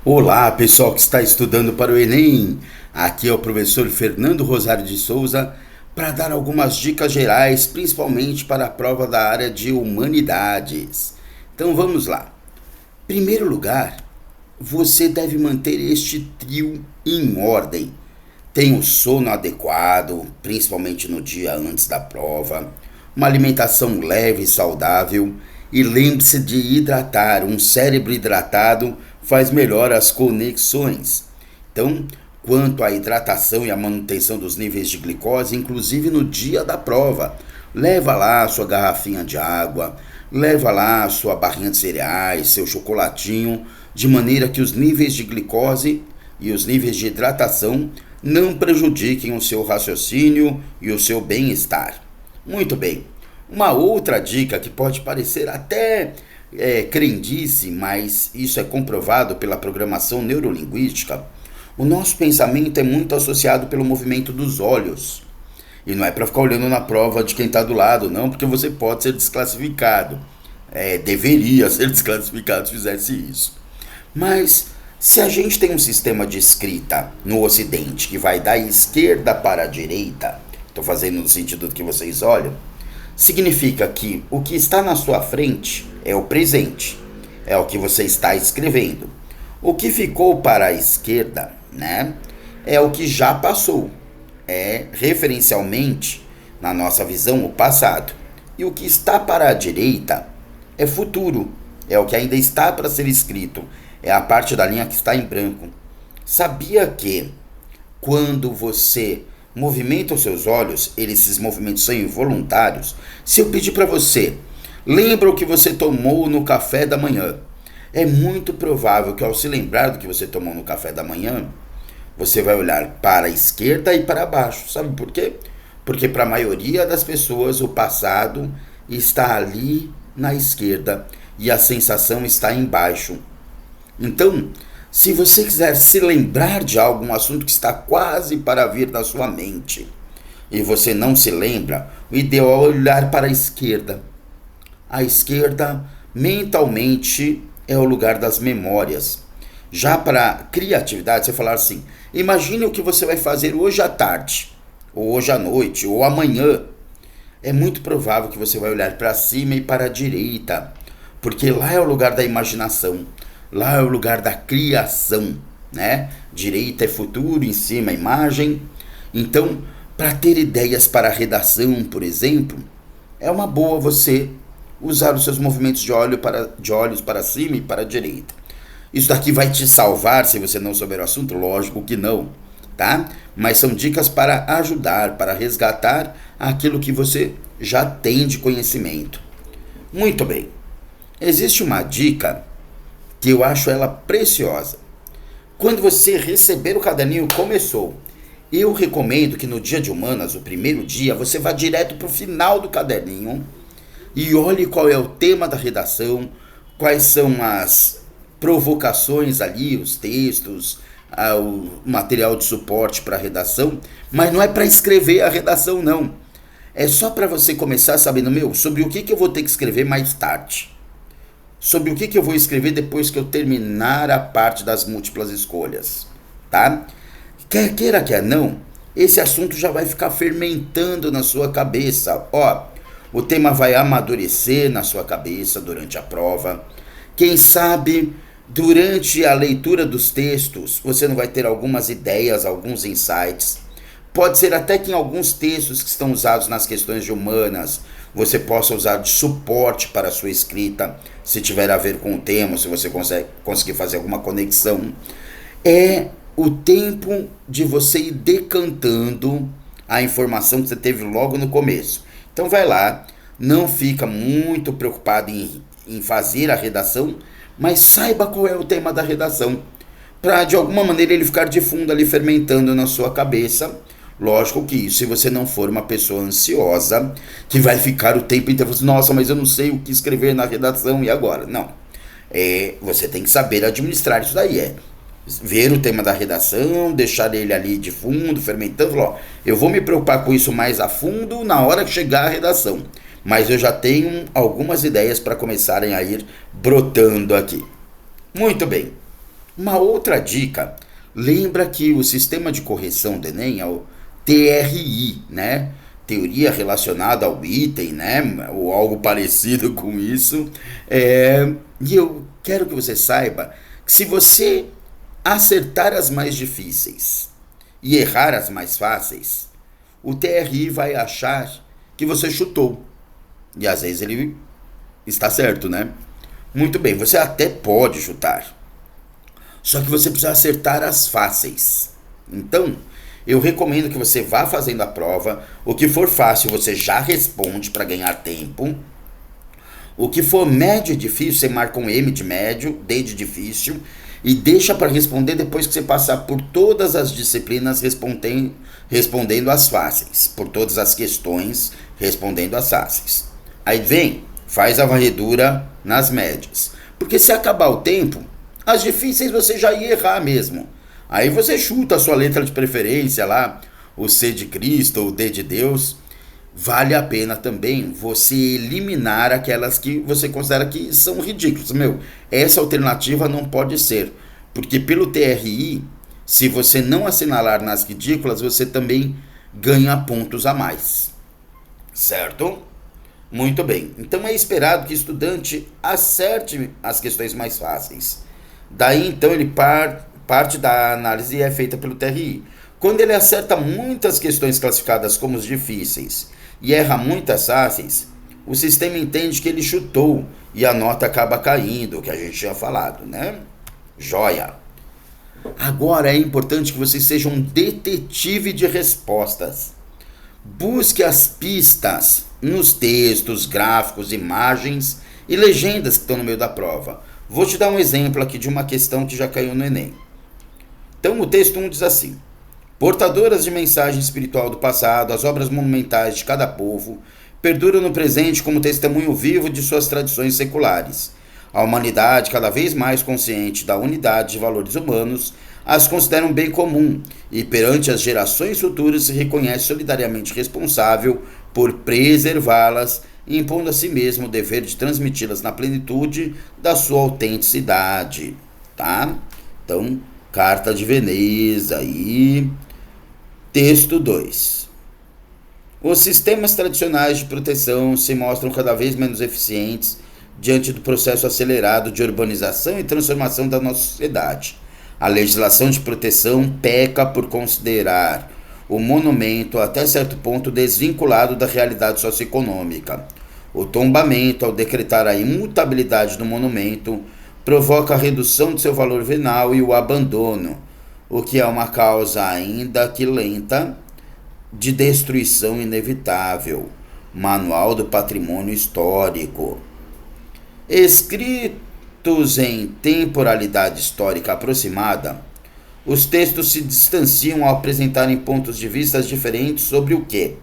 Olá, pessoal que está estudando para o Enem. Aqui é o professor Fernando Rosário de Souza para dar algumas dicas gerais, principalmente para a prova da área de humanidades. Então vamos lá. Primeiro lugar, você deve manter este trio em ordem. Tenha o sono adequado, principalmente no dia antes da prova, uma alimentação leve e saudável e lembre-se de hidratar. Um cérebro hidratado faz melhor as conexões. Então, quanto à hidratação e à manutenção dos níveis de glicose, inclusive no dia da prova, leva lá a sua garrafinha de água, leva lá a sua barrinha de cereais, seu chocolatinho, de maneira que os níveis de glicose e os níveis de hidratação não prejudiquem o seu raciocínio e o seu bem-estar. Muito bem. Uma outra dica que pode parecer até crendice, mas isso é comprovado pela programação neurolinguística. O nosso pensamento é muito associado pelo movimento dos olhos. E não é para ficar olhando na prova de quem está do lado, não, porque você pode ser desclassificado. Deveria ser desclassificado se fizesse isso. Mas se a gente tem um sistema de escrita no Ocidente que vai da esquerda para a direita, estou fazendo no sentido do que vocês olham, significa que o que está na sua frente é o presente, é o que você está escrevendo. O que ficou para a esquerda, né, é o que já passou, é referencialmente, na nossa visão, o passado. E o que está para a direita é futuro, é o que ainda está para ser escrito, é a parte da linha que está em branco. Sabia que quando você movimenta os seus olhos, esses movimentos são involuntários? Se eu pedir para você, lembra o que você tomou no café da manhã? É muito provável que ao se lembrar do que você tomou no café da manhã, você vai olhar para a esquerda e para baixo. Sabe por quê? Porque para a maioria das pessoas o passado está ali na esquerda e a sensação está embaixo. Então, se você quiser se lembrar de algum assunto que está quase para vir da sua mente e você não se lembra, o ideal é olhar para a esquerda. A esquerda, mentalmente, é o lugar das memórias. Já para criatividade, você falar assim, imagine o que você vai fazer hoje à tarde, ou hoje à noite, ou amanhã. É muito provável que você vai olhar para cima e para a direita, porque lá é o lugar da imaginação. Lá é o lugar da criação, né? Direita é futuro, em cima é imagem. Então, para ter ideias para a redação, por exemplo, é uma boa você usar os seus movimentos de olhos para cima e para a direita. Isso daqui vai te salvar se você não souber o assunto? Lógico que não, tá? Mas são dicas para ajudar, para resgatar aquilo que você já tem de conhecimento. Muito bem. Existe uma dica que eu acho ela preciosa. Quando você receber o caderninho, começou. Eu recomendo que no dia de humanas, o primeiro dia, você vá direto para o final do caderninho e olhe qual é o tema da redação, quais são as provocações ali, os textos, o material de suporte para a redação, mas não é para escrever a redação, não. É só para você começar sabendo, sobre o que eu vou ter que escrever mais tarde. Sobre o que eu vou escrever depois que eu terminar a parte das múltiplas escolhas, tá? Quer queira, quer não, esse assunto já vai ficar fermentando na sua cabeça. O tema vai amadurecer na sua cabeça durante a prova. Quem sabe, durante a leitura dos textos, você não vai ter algumas ideias, alguns insights. Pode ser até que em alguns textos que estão usados nas questões de humanas, você possa usar de suporte para a sua escrita, se tiver a ver com o tema, se você conseguir fazer alguma conexão. É o tempo de você ir decantando a informação que você teve logo no começo. Então vai lá, não fica muito preocupado em fazer a redação, mas saiba qual é o tema da redação, para de alguma maneira ele ficar de fundo ali fermentando na sua cabeça. Lógico que isso, se você não for uma pessoa ansiosa, que vai ficar o tempo inteiro falando, nossa, mas eu não sei o que escrever na redação, e agora? Não. Você tem que saber administrar isso daí, ver o tema da redação, deixar ele ali de fundo, fermentando, eu vou me preocupar com isso mais a fundo na hora que chegar a redação, mas eu já tenho algumas ideias para começarem a ir brotando aqui. Muito bem. Uma outra dica, lembra que o sistema de correção do Enem é o TRI, né? Teoria relacionada ao item, né? Ou algo parecido com isso. E eu quero que você saiba que se você acertar as mais difíceis e errar as mais fáceis, o TRI vai achar que você chutou. E às vezes ele está certo, né? Muito bem, você até pode chutar. Só que você precisa acertar as fáceis. Então, eu recomendo que você vá fazendo a prova. O que for fácil, você já responde para ganhar tempo. O que for médio e difícil, você marca um M de médio, D de difícil, e deixa para responder depois que você passar por todas as disciplinas respondendo as fáceis. Por todas as questões respondendo as fáceis. Aí vem, faz a varredura nas médias. Porque se acabar o tempo, as difíceis você já ia errar mesmo. Aí você chuta a sua letra de preferência lá, o C de Cristo ou o D de Deus. Vale a pena também você eliminar aquelas que você considera que são ridículas. Essa alternativa não pode ser. Porque pelo TRI, se você não assinalar nas ridículas, você também ganha pontos a mais. Certo? Muito bem. Então é esperado que o estudante acerte as questões mais fáceis. Daí então ele parte da análise é feita pelo TRI. Quando ele acerta muitas questões classificadas como difíceis e erra muitas fáceis, o sistema entende que ele chutou e a nota acaba caindo, o que a gente tinha falado, né? Joia! Agora é importante que você seja um detetive de respostas. Busque as pistas nos textos, gráficos, imagens e legendas que estão no meio da prova. Vou te dar um exemplo aqui de uma questão que já caiu no Enem. Então o texto 1 diz assim: portadoras de mensagem espiritual do passado, as obras monumentais de cada povo perduram no presente como testemunho vivo de suas tradições seculares. A humanidade, cada vez mais consciente da unidade de valores humanos, as considera um bem comum e, perante as gerações futuras, se reconhece solidariamente responsável por preservá-las, impondo a si mesmo o dever de transmiti-las na plenitude da sua autenticidade. Tá? Então, Carta de Veneza aí. Texto 2. Os sistemas tradicionais de proteção se mostram cada vez menos eficientes diante do processo acelerado de urbanização e transformação da nossa sociedade. A legislação de proteção peca por considerar o monumento até certo ponto desvinculado da realidade socioeconômica. O tombamento, ao decretar a imutabilidade do monumento, provoca a redução de seu valor venal e o abandono, o que é uma causa ainda que lenta de destruição inevitável. Manual do Patrimônio Histórico. Escritos em temporalidade histórica aproximada, os textos se distanciam ao apresentarem pontos de vista diferentes sobre o que?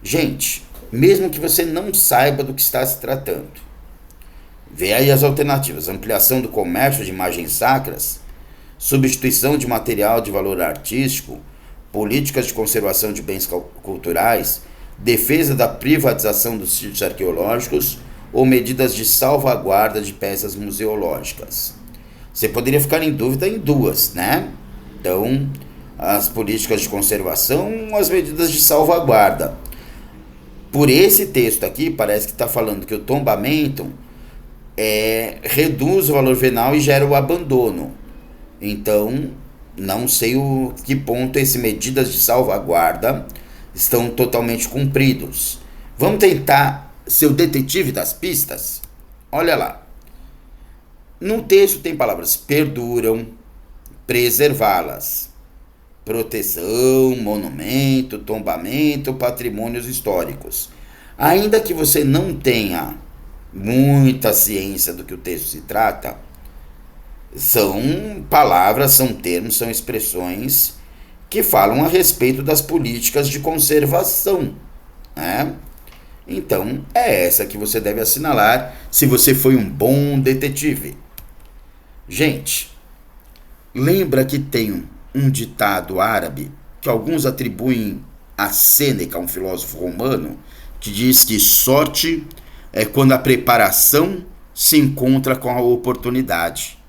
Gente, mesmo que você não saiba do que está se tratando, vê aí as alternativas: ampliação do comércio de imagens sacras, substituição de material de valor artístico, políticas de conservação de bens culturais, defesa da privatização dos sítios arqueológicos ou medidas de salvaguarda de peças museológicas. Você poderia ficar em dúvida em duas, né? Então, as políticas de conservação ou as medidas de salvaguarda. Por esse texto aqui, parece que está falando que o tombamento reduz o valor venal e gera o abandono. Então, não sei o que ponto essas medidas de salvaguarda estão totalmente cumpridos. Vamos tentar ser o detetive das pistas? Olha lá. No texto tem palavras perduram, preservá-las, proteção, monumento, tombamento, patrimônios históricos. Ainda que você não tenha muita ciência do que o texto se trata, são palavras, são termos, são expressões que falam a respeito das políticas de conservação, né? Então, é essa que você deve assinalar se você foi um bom detetive. Gente, lembra que tem um ditado árabe que alguns atribuem a Sêneca, um filósofo romano, que diz que sorte é quando a preparação se encontra com a oportunidade.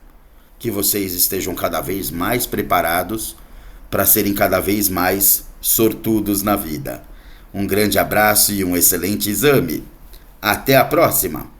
que vocês estejam cada vez mais preparados para serem cada vez mais sortudos na vida. Um grande abraço e um excelente exame. Até a próxima!